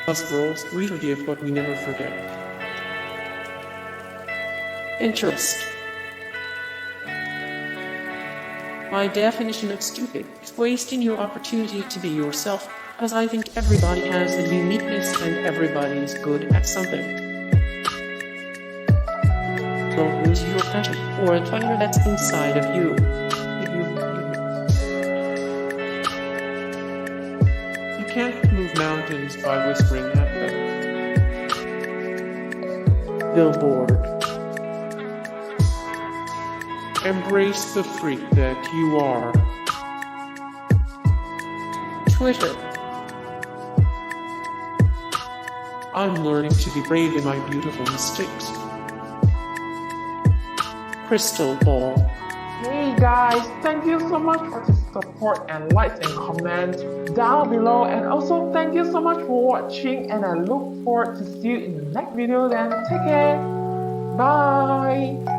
Us girls, we forgive but we never forget. Interest. My definition of stupid is wasting your opportunity to be yourself, because I think everybody has a uniqueness and everybody is good at something. Don't lose your passion or the fire that's inside of you. You can't move mountains by whispering at them. Billboard. Embrace the freak that you are. Twitter. I'm learning to be brave in my beautiful mistakes. Crystal ball. Hey guys, thank you so much for the support and likes and comments down below, and also thank you so much for watching, and I look forward to see you in the next video. Then take care. Bye.